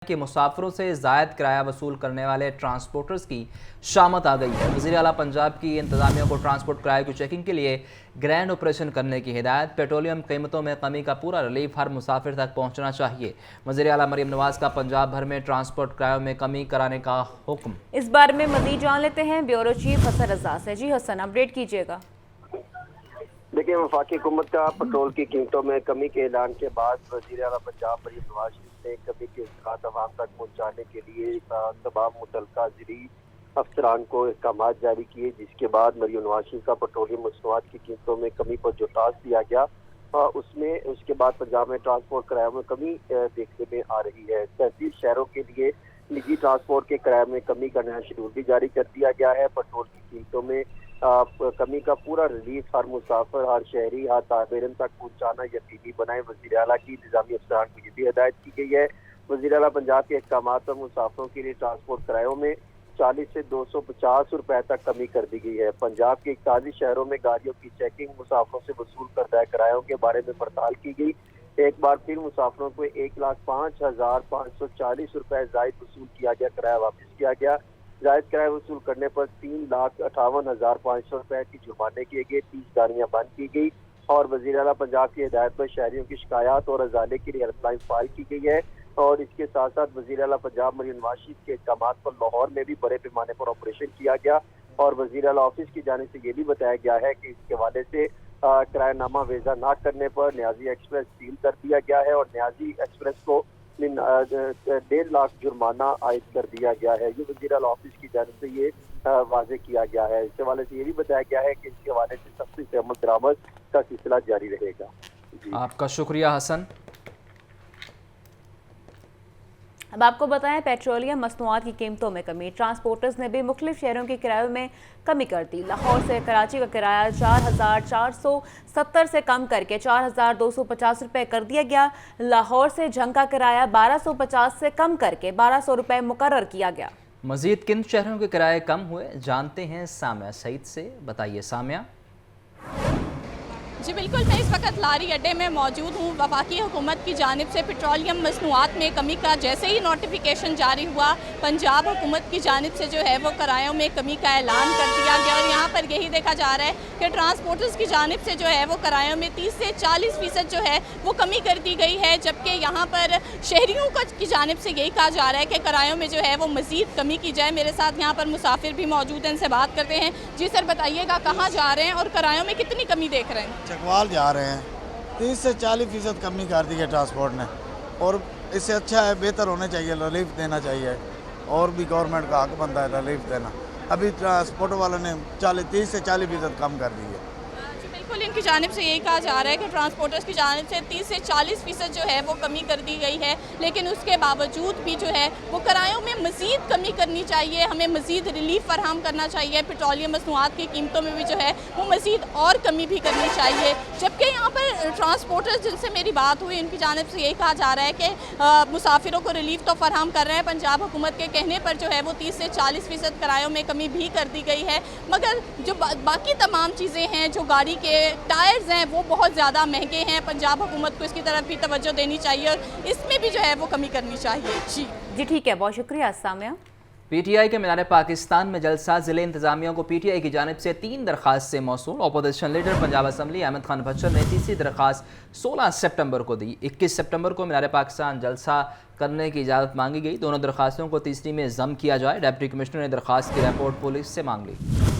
कि मुसाफिरों से जायद किराया वसूल करने वाले ट्रांसपोर्टर्स की शामत आ गई है। वज़ीर आला पंजाब की इंतजामिया को ट्रांसपोर्ट किराए की चेकिंग के लिए ग्रैंड ऑपरेशन करने की हिदायत। पेट्रोलियम कीमतों में कमी का पूरा रिलीफ हर मुसाफिर तक पहुँचना चाहिए। वज़ीर आला मरीम नवाज का पंजाब भर में ट्रांसपोर्ट किरायों में कमी कराने का हुक्म। इस बारे में मजीद जान लेते हैं ब्यूरो चीफ हसन रज़ा से। जी हसन, अपडेट कीजिएगा। देखिए, वफाकी हुकूमत का पेट्रोल की कीमतों में कमी के ऐलान के बाद वज़ीर आला पंजाब मरीम नवाज ने कमी के इस्तेमाल अवाम तक पहुँचाने के लिए तमाम मुतल्लिका ज़िली अफसरान को अहकाम जारी किए, जिसके बाद मरीम नवाज का पेट्रोलियम मसनूआत की कीमतों में कमी पर जो टास्क दिया गया उसके बाद पंजाब में ट्रांसपोर्ट किरायों में कमी देखने में आ रही है। तहसील शहरों के लिए निजी ट्रांसपोर्ट के किराए में कमी का नया शेड्यूल भी जारी कर दिया गया है। पेट्रोल की कीमतों में कमी का पूरा रिलीफ हर मुसाफिर, हर शहरी, हर ताबेरन तक पहुँचाना यकीनी बनाए। वज़ीर आला की इंतजामी अफसरान को ये भी हिदायत की गई है। वज़ीर आला पंजाब के अहकाम पर मुसाफिरों के लिए ट्रांसपोर्ट किरायों में 40 से 250 रुपए तक कमी कर दी गई है। पंजाब के 41 शहरों में गाड़ियों की चेकिंग, मुसाफिरों से वसूल करदा किरायों के बारे में पड़ताल की गई। एक बार फिर मुसाफिरों को 1,05,540 रुपए जायद वसूल किया गया, किराया वापस किया गया। जायद किराया वसूल करने पर 3,58,500 रुपए की जुर्माने किए गए, 30 गाड़ियां बंद की गई और वज़ीर आला पंजाब की हिदायत पर शहरियों की शिकायत और अजाले की हेल्पलाइन फाइल की गई है। और इसके साथ साथ वज़ीर आला पंजाब मरीम नवाज के अहकाम पर लाहौर में भी बड़े पैमाने पर ऑपरेशन किया गया और वज़ीर आला ऑफिस की जानिब से ये भी बताया गया है कि इसके हवाले से किरायानामा वेजा न करने पर न्याजी एक्सप्रेस सील कर दिया गया है और न्याजी एक्सप्रेस को 1.5 लाख जुर्माना आयद कर दिया गया है। ये वज़ीर आला ऑफिस की जानिब से ये वाजे किया गया है। इस हवाले से ये भी बताया गया है कि इसके हवाले से सख्ती से अमल दरामद का सिलसिला जारी रहेगा। आपका शुक्रिया हसन। अब आपको बताएं, पेट्रोलियम मसनूआत की कीमतों में कमी। ट्रांसपोर्टर्स ने भी मुख्तलिफ शहरों के किरायों में कमी कर दी। लाहौर से कराची का किराया 4,470 से कम करके 4,250 रुपये कर दिया गया। लाहौर से जंग का किराया 1,250 से कम करके 1,200 रुपये मुकर्रर किया गया। मजीद किन शहरों के किराए कम हुए जानते हैं सामिया सईद से। बताइए सामिया। जी बिल्कुल, मैं इस वक्त लारी अड्डे में मौजूद हूँ। वफाकी हुकूमत की जानिब से पेट्रोलियम मसनूआत में कमी का जैसे ही नोटिफिकेशन जारी हुआ, पंजाब हुकूमत की जानिब से जो है वो किरायों में कमी का ऐलान कर दिया गया और यहाँ पर यही देखा जा रहा है कि ट्रांसपोर्टर्स की जानिब से जो है वो किरायों में 30 से 40% जो है वो कमी कर दी गई है, जबकि यहाँ पर शहरियों की जानिब से यही कहा जा रहा है कि किरायों में जो है वो मज़ीद कमी की जाए। मेरे साथ यहाँ पर मुसाफिर भी मौजूद हैं, इनसे बात करते हैं। जी सर, बताइएगा कहाँ जा रहे हैं और किरायों में कितनी कमी देख रहे हैं? चकवाल जा रहे हैं। 30 से 40% कमी कर दी है ट्रांसपोर्ट ने और इससे अच्छा है, बेहतर होने चाहिए, रिलीफ देना चाहिए और भी गवर्नमेंट का हक बनता है रिलीफ देना। अभी ट्रांसपोर्ट वालों ने 30 से 40% कम कर दी है। बिल्कुल, इनकी जानिब से यही कहा जा रहा है कि ट्रांसपोर्टर्स की जानिब से 30 से 40% जो है वो कमी कर दी गई है, लेकिन उसके बावजूद भी जो है वो किरायों में मज़ीद कमी करनी चाहिए। हमें मज़ीद रिलीफ फराहम करना चाहिए। पेट्रोलियम मसनूआत की कीमतों में भी जो है वो मज़ीद और कमी भी करनी चाहिए। जबकि यहाँ पर ट्रांसपोर्टर्स जिनसे मेरी बात हुई, उनकी जानिब से यही कहा जा रहा है कि मुसाफिरों को रिलीफ तो फराहम कर रहे हैं, पंजाब हुकूमत के कहने पर जो है वो 30 से 40% किरायों में कमी भी कर दी गई है, मगर जो बाकी तमाम चीज़ें हैं, जो गाड़ी के टायर्स हैं वो बहुत ज़्यादा महंगे हैं। पंजाब हुकूमत को इसकी तरफ भी तवज्जो देनी चाहिए और इसमें भी जो है वो कमी करनी चाहिए। जी ठीक है, बहुत शुक्रिया सामिया। पीटीआई के मीनार पाकिस्तान में जलसा। ज़िले इंतजामिया को पीटीआई की जानिब से 3 दरख्वास्त से मौसूल। Opposition leader Punjab assembly Ahmad Khan Bachchan ने तीसरी दरख्वास्त 16 सितंबर को दी। 21 सितंबर को मीनार पाकिस्तान जलसा करने की इजाज़त मांगी गई। दोनों दरख्वास्तों को तीसरी में जम किया जाए। डिप्टी कमिश्नर ने दरख्वास्त की रिपोर्ट पुलिस से मांग ली।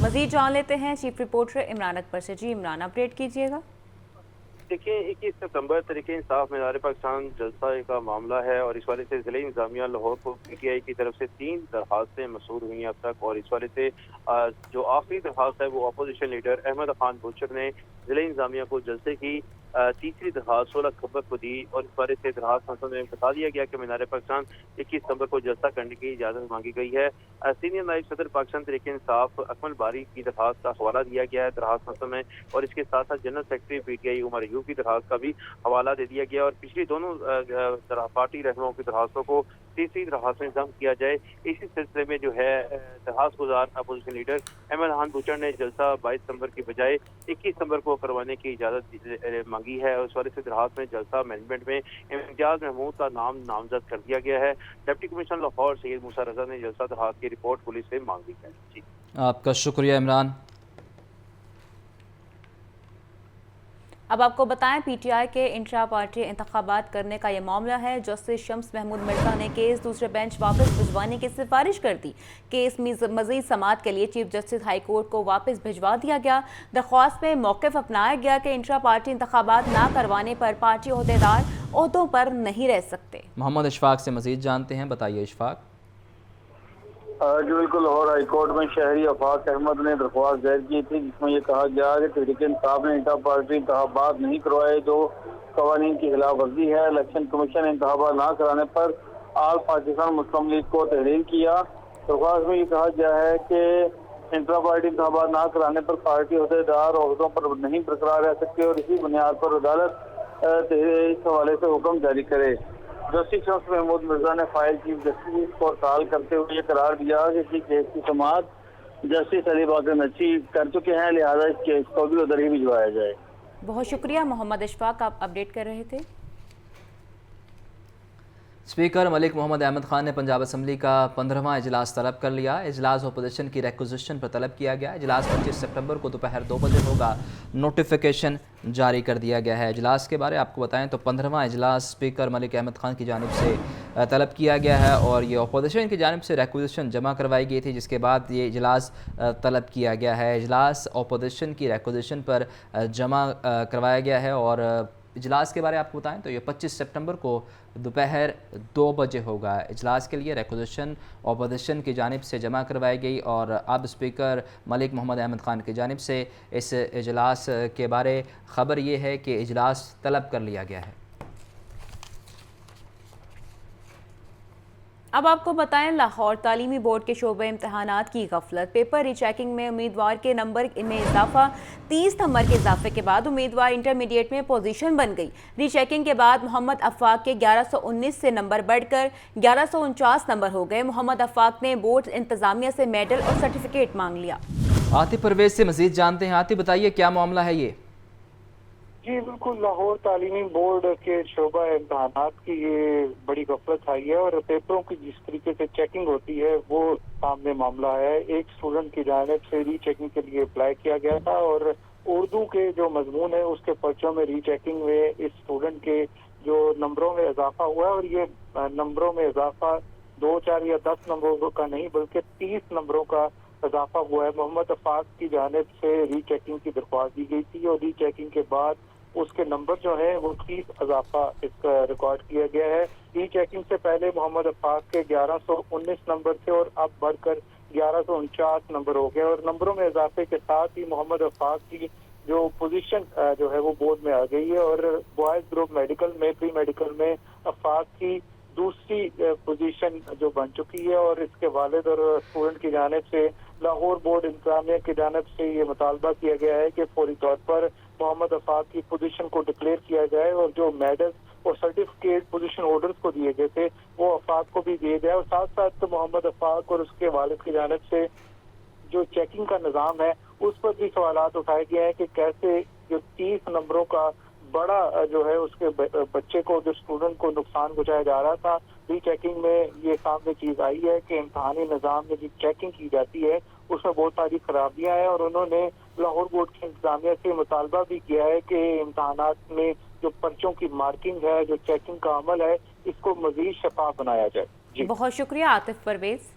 मजीद जान लेते हैं चीफ रिपोर्टर इमरान अकबर से। जी इमरान, अपडेट कीजिएगा। देखिए, 21 सितंबर तरीके इंसाफ मीनार पाकिस्तान जलसा का मामला है और इस वाले से ज़िले इंतजामिया लाहौर को पीटीआई की तरफ से 3 दरख्वास्तें मसूल हुई हैं अब तक और इस वाले से जो आखिरी दरख्वास्त है वो अपोजिशन लीडर अहमद खान बुचर ने ज़िले इंतजामिया को जलसे की तीसरी दरख्वास्त 16 अक्टूबर को दी और इस बारे से दरख्वास्त में बता दिया गया कि मीनार पाकिस्तान 21 सितंबर को जलसा करने की इजाज़त मांगी गई है। सीनियर नायब सदर पाकिस्तान तरीके इंसाफ अकमल बारी की दरख्वास्त का हवाला दिया गया है दरख्वास्त में और इसके साथ साथ जनरल सेक्रेटरी पीटीआई उमर अयूब की दरख्वास्त का भी हवाला दे दिया गया और पिछली दोनों पार्टी रहनुमाओं की दरख्वास्तों को तीसरी दरखास्त में इंतजाम किया जाए। इसी सिलसिले में जो है दरखास्त गुजार अपोजिशन लीडर अहमद खान बुचड़ ने जलसा 22 सितंबर की बजाय 21 सितंबर को करवाने की इजाज़त मांगी है। उस वाले से दरखास्त में जलसा मैनेजमेंट में इम्तियाज महमूद का नाम नामजद कर दिया गया है। डिप्टी कमिश्नर लाहौर सैयद मूसा रजा ने जलसा दरखास्त की रिपोर्ट पुलिस से मांगी है। जी, आपका शुक्रिया इमरान। अब आपको बताएं, पीटीआई के इंट्रा पार्टी इंतखाबात करने का यह मामला है। जस्टिस शम्स महमूद मिर्जा ने केस दूसरे बेंच वापस भिजवाने की सिफारिश कर दी। केस मजीद समाअत के लिए चीफ जस्टिस हाई कोर्ट को वापस भिजवा दिया गया। दरख्वास्त में मौक़िफ़ अपनाया गया कि इंट्रा पार्टी इंतखाबात ना करवाने पर पार्टी ओहदेदार ओहदों पर नहीं रह सकते। मोहम्मद इशफाक से मजीद जानते हैं, बताइए इशफाक। जी बिल्कुल, लाहौर हाईकोर्ट में शहरी अफाक अहमद ने दरख्वास्त दायर की थी, जिसमें यह कहा गया कि तहरीक इंसाफ ने इंट्रा पार्टी इंतखाबात नहीं करवाए जो कवानीन की खिलाफ वर्जी है। इलेक्शन कमीशन ने इंतखाबात ना कराने पर आल पाकिस्तान मुस्लिम लीग को तहरीर किया। दरख्वास्त में ये कहा गया है कि इंट्रा पार्टी इंतखाबात ना कराने पर पार्टी अहदेदार ओहदों पर नहीं बरकरार रह सकते और इसी बुनियाद पर अदालत इस हवाले से हुक्म जारी करे। जस्टिस शम्स महमूद मिर्जा ने फाइल चीफ जस्टिस को ताल करते हुए ये करार दिया कि केस की समाअत जस्टिस अली बाकर नची कर चुके हैं, लिहाजा इस केस को भी उधर ही भिजवाया जाए। बहुत शुक्रिया मोहम्मद इशफाक, आप अपडेट कर रहे थे। स्पीकर मलिक मोहम्मद अहमद खान ने पंजाब असम्बली का 15वां इजलास तलब कर लिया। इजलास अपोजिशन की रिक्विजिशन पर तलब किया गया। इजलास 25 सितंबर को दोपहर 2 बजे होगा। नोटिफिकेशन जारी कर दिया गया है। इजलास के बारे आपको बताएं तो 15वां इजलास स्पीकर मलिक अहमद खान की जानिब से तलब किया गया है और ये अपोजिशन की जानिब से रिक्विजिशन जमा करवाई गई थी, जिसके बाद ये इजलास तलब किया गया है। इजलास अपोजिशन की रिक्विजिशन पर जमा करवाया गया है और इजलास के बारे आपको बताएं तो ये 25 सितंबर को दोपहर 2 बजे होगा। इजलास के लिए रिक्विजिशन अपोजिशन की जानिब से जमा करवाई गई और अब स्पीकर मलिक मोहम्मद अहमद खान की जानिब से इस इजलास के बारे ख़बर ये है कि इजलास तलब कर लिया गया है। अब आपको बताएं, लाहौर तालीमी बोर्ड के शोबे इम्तहानात की गफलत। पेपर रीचेकिंग में उम्मीदवार के नंबर में इजाफा। 30 नंबर के इजाफे के बाद उम्मीदवार इंटरमीडिएट में पोजीशन बन गई। रीचेकिंग के बाद मोहम्मद अफाक के 1119 से नंबर बढ़कर 1149 नंबर हो गए। मोहम्मद अफाक ने बोर्ड इंतजामिया से मेडल और सर्टिफिकेट मांग लिया। आतिफ परवेज से मजीद जानते हैं। आतिफ बताइए क्या मामला है ये? जी बिल्कुल, लाहौर तालीमी बोर्ड के शोबा इम्तहानात की ये बड़ी गफलत आई है और पेपरों की जिस तरीके से चेकिंग होती है वो सामने मामला है। एक स्टूडेंट की जानिब से रीचेकिंग के लिए अप्लाई किया गया था और उर्दू के जो मजमून है उसके पर्चों में रीचेकिंग में इस स्टूडेंट के जो नंबरों में इजाफा हुआ है और ये नंबरों में इजाफा 2, 4 या 10 नंबरों का नहीं बल्कि 30 नंबरों का इजाफा हुआ है। मोहम्मद अफाक की जानिब से रीचेकिंग की दरख्वास्त दी गई थी और रीचेकिंग के बाद उसके नंबर जो है वो 30 इजाफा इसका रिकॉर्ड किया गया है। रीचेकिंग से पहले मोहम्मद अफाक के 1119 नंबर थे और अब बढ़कर 1149 नंबर हो गए और नंबरों में इजाफे के साथ ही मोहम्मद अफाक की जो पोजीशन जो है वो बोर्ड में आ गई है और बॉयज ग्रुप मेडिकल में प्री मेडिकल में अफाक की दूसरी पोजीशन जो बन चुकी है और इसके वालिद और स्टूडेंट की जानिब से लाहौर बोर्ड इंतजामिया की जानिब से ये मुतालबा किया गया है कि फौरी तौर पर मोहम्मद अफाक की पोजीशन को डिक्लेयर किया जाए और जो मेडल और सर्टिफिकेट पोजीशन होल्डर्स को दिए गए थे वो अफाक को भी दिए जाए और साथ साथ तो मोहम्मद अफाक और उसके वालिद की जानिब से जो चेकिंग का निज़ाम है उस पर भी सवालात उठाए गए हैं कि कैसे जो 30 नंबरों का बड़ा जो है उसके बच्चे को जो स्टूडेंट को नुकसान पहुंचाया जा रहा था। रीचेकिंग में ये सामने चीज आई है कि इम्तहानी निज़ाम में जो चेकिंग की जाती है उसमें बहुत सारी खराबियां हैं और उन्होंने लाहौर बोर्ड की इंतजामिया से मुतालबा भी किया है कि इम्तहानात में जो पर्चों की मार्किंग है, जो चेकिंग का अमल है, इसको मजीद शफाफ बनाया जाए। जी बहुत शुक्रिया आतिफ परवेज।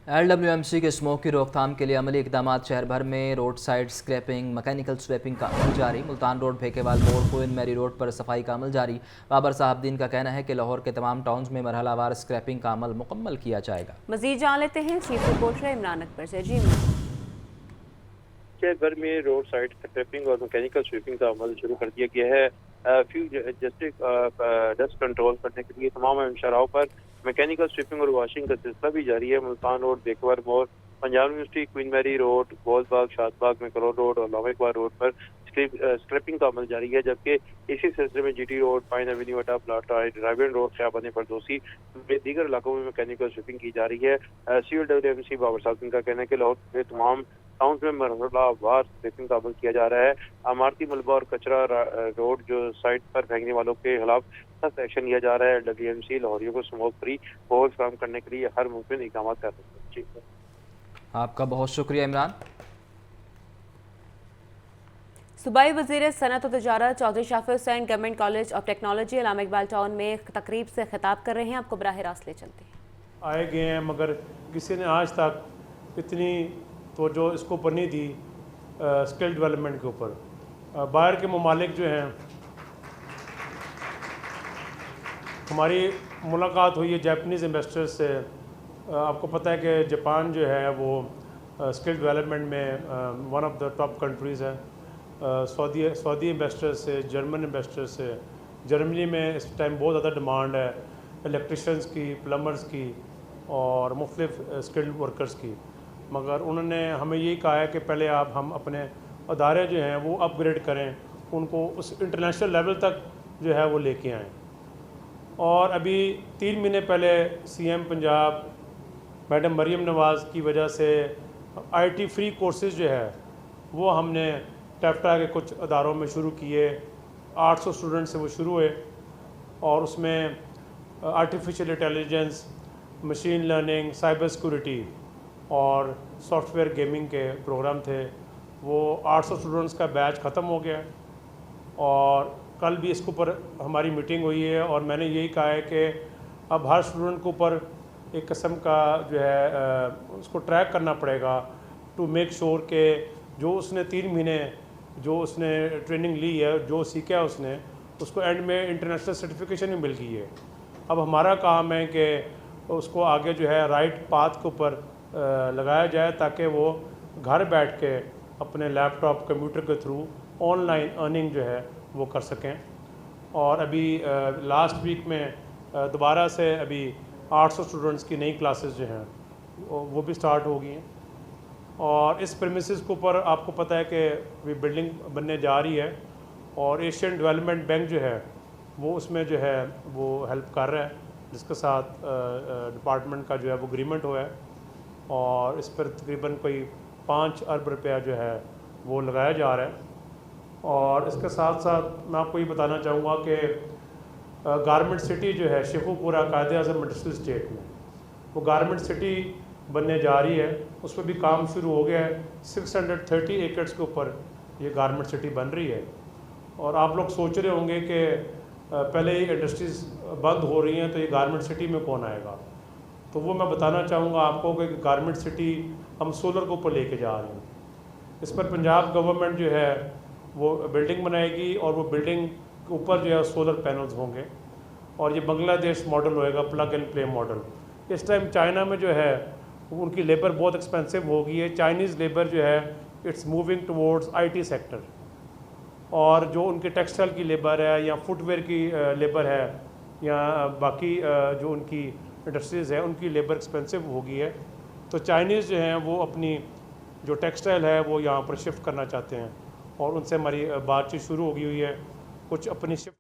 LWMC के स्मोक की रोकथाम के लिए अमली इकदाम शहर भर में road side scrapping, mechanical sweeping का अमल जारी। मुल्तान रोड, भेकेवाल मोड़, क्वीन मैरी रोड पर सफाई का अमल जारी। बाबर साहबदीन का कहना है कि लाहौर के तमाम टाउन्स में मरहलावार स्क्रैपिंग का अमल मुकम्मल किया जाएगा। मजीद जान लेते हैं चीफ रिपोर्टर इमरान अकबर से। जी शहर भर में रोड साइड स्क्रैपिंग और मैकेनिकल स्वीपिंग का अमल शुरू कर दिया गया है। डस्ट कंट्रोल करने के लिए तमाम शराहों पर मैकेनिकल स्वीपिंग और वॉशिंग का सिलसिला भी जारी है। मुल्तान रोड, बेकवर मोड़, Punjab university, Queen Mary road, Golbagh, Shadbagh, McLeod road और लावा इकबाल रोड पर स्क्रैपिंग का अमल जारी है, जबकि इसी सिलसिले में GT रोड, पाइन एवेन्यू, अड्डा प्लाट, ड्राइविंग रोड, ख़ियाबान फरदौसी में दीगर इलाकों में मैकेनिकल स्वीपिंग की जा रही है। CLWMC बाबर साहब का कहना है कि लाहौर के तमाम टाउन में मरहलावार स्वीपिंग का अमल किया जा रहा है। इमारती मलबा और कचरा रोड जो साइड पर फेंकने वालों के खिलाफ सख्त एक्शन लिया जा रहा है। WMC लाहौरियों को स्मोक फ्री माहौल फराहम करने के लिए हर मुमकिन इक़दाम कर रहे हैं। आपका बहुत शुक्रिया इमरान। सूबाई वज़ीर सनअत और तिजारत Chaudhry Shafir Hussain government college of technology Allama Iqbal town में एक तकरीब से खिताब कर रहे हैं। आपको बराह रास्त ले चलते हैं। आए गए हैं मगर किसी ने आज तक इतनी तवज्जो इसको ऊपर नहीं दी स्किल डेवलपमेंट के ऊपर। बाहर के ममालिक जो हैं, हमारी मुलाकात हुई है जापानीज़ इन्वेस्टर्स से। आपको पता है कि जापान जो है वो स्किल डेवलपमेंट में one of the top countries है। सऊदी इन्वेस्टर्स से, जर्मन इन्वेस्टर्स से, जर्मनी में इस टाइम बहुत ज़्यादा डिमांड है इलेक्ट्रिशियंस की, प्लम्बर्स की और मुख्तलिफ स्किल्ड वर्कर्स की। मगर उन्होंने हमें यही कहा है कि पहले हम अपने अदारे जो हैं वो अपग्रेड करें, उनको उस इंटरनेशनल लेवल तक जो है वो लेके आएँ। और अभी 3 महीने पहले CM पंजाब मैडम मरीम नवाज़ की वजह से IT फ्री कोर्सेज़ जो है वो हमने टैफ्टा के कुछ अदारों में शुरू किए। 800 स्टूडेंट से वो शुरू हुए और उसमें artificial intelligence, machine learning, cyber security और सॉफ्टवेयर गेमिंग के प्रोग्राम थे। वो 800 स्टूडेंट्स का बैच ख़त्म हो गया और कल भी इसके ऊपर हमारी मीटिंग हुई है और मैंने यही कहा है कि अब हर स्टूडेंट के ऊपर एक किस्म का जो है उसको ट्रैक करना पड़ेगा टू मेक श्योर कि जो उसने 3 महीने जो उसने ट्रेनिंग ली है, जो सीखा है उसने, उसको एंड में इंटरनेशनल सर्टिफिकेशन भी मिल गई है। अब हमारा काम है कि उसको आगे जो है राइट पाथ के ऊपर लगाया जाए ताकि वो घर बैठ के अपने लैपटॉप कंप्यूटर के थ्रू ऑनलाइन अर्निंग जो है वो कर सकें। और अभी लास्ट वीक में दोबारा से अभी 800 स्टूडेंट्स की नई क्लासेस जो हैं वो भी स्टार्ट हो गई हैं। और इस प्रेमिसेस के ऊपर आपको पता है कि बिल्डिंग बनने जा रही है और एशियन डेवलपमेंट बैंक जो है वो उसमें जो है वो हेल्प कर रहा है, जिसके साथ डिपार्टमेंट का जो है वो एग्रीमेंट हुआ है और इस पर तकरीबन कोई 5 अरब रुपया जो है वो लगाया जा रहा है। और इसके साथ साथ मैं आपको ये बताना चाहूँगा कि गारमेंट सिटी जो है शेखुपुरा कायद-ए-आज़म इंडस्ट्रियल स्टेट में, वो गारमेंट सिटी बनने जा रही है। उस पर भी काम शुरू हो गया है। 630 एकड़्स के ऊपर ये गारमेंट सिटी बन रही है। और आप लोग सोच रहे होंगे कि पहले ही इंडस्ट्रीज़ बंद हो रही हैं तो ये गारमेंट सिटी में कौन आएगा। तो वो मैं बताना चाहूँगा आपको कि गारमेंट सिटी हम सोलर के ऊपर लेके जा रहे हैं। इस पर पंजाब गवर्नमेंट जो है वो बिल्डिंग बनाएगी और वो बिल्डिंग के ऊपर जो है सोलर पैनल्स होंगे और ये बांग्लादेश मॉडल होएगा, प्लग एंड प्ले मॉडल। इस टाइम चाइना में जो है उनकी लेबर बहुत एक्सपेंसिव हो गई है। चाइनीज़ लेबर जो है it's moving towards IT sector, और जो उनके टेक्सटाइल की लेबर है या फुटवेयर की लेबर है या बाकी जो उनकी इंडस्ट्रीज़ है उनकी लेबर एक्सपेंसिव हो गई है। तो चाइनीज़ जो हैं वो अपनी जो टेक्सटाइल है वो यहाँ पर शिफ्ट करना चाहते हैं और उनसे हमारी बातचीत शुरू हो गई हुई है। कुछ अपनी शिफ्ट